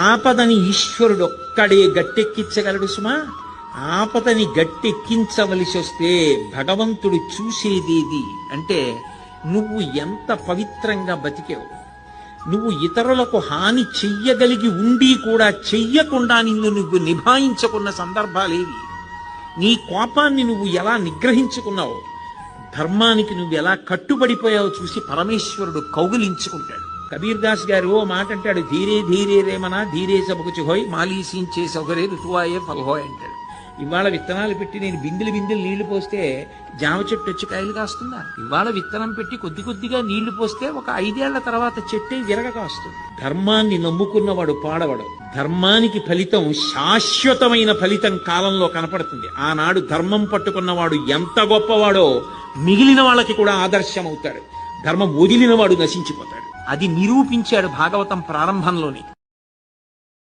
ఆపదని ఈశ్వరుడు ఒక్కడే గట్టెక్కించగలడు సుమా. ఆపదని గట్టెక్కించవలసి వస్తే భగవంతుడు చూసేదేది అంటే నువ్వు ఎంత పవిత్రంగా బతికావు. నువ్వు ఇతరులకు హాని చెయ్యగలిగి ఉండి కూడా చెయ్యకుండా నిన్ను నువ్వు నిభాయించుకున్న సందర్భాలేవి. నీ కోపాన్ని నువ్వు ఎలా నిగ్రహించుకున్నావు, ధర్మానికి నువ్వు ఎలా కట్టుబడిపోయావో చూసి పరమేశ్వరుడు కౌగిలించుకుంటాడు. కబీర్ దాస్ గారు ఓ మాట అంటాడు, ధీరే ధీరే రేమనా ధీరే సబకుచి హోయ్ మాలీసించే సౌకర్య ఋతువాయే ఫలహోయ్ అంటాడు. ఇవాళ విత్తనాలు పెట్టి నేను బిందులు నీళ్లు పోస్తే జామ చెట్టు వచ్చి కాయలు కాస్తుందా? ఇవాళ విత్తనం పెట్టి కొద్ది కొద్దిగా నీళ్లు పోస్తే ఒక 5 ఏళ్ల తర్వాత చెట్టే విరగ కాస్తుంది. ధర్మాన్ని నమ్ముకున్నవాడు పాడవడు. ధర్మానికి ఫలితం శాశ్వతమైన ఫలితం కాలంలో కనపడుతుంది. ఆనాడు ధర్మం పట్టుకున్నవాడు ఎంత గొప్పవాడో మిగిలిన వాళ్ళకి కూడా ఆదర్శం అవుతాడు. ధర్మం వదిలినవాడు నశించిపోతాడు. అది నిరూపించాడు భాగవతం ప్రారంభంలోనే.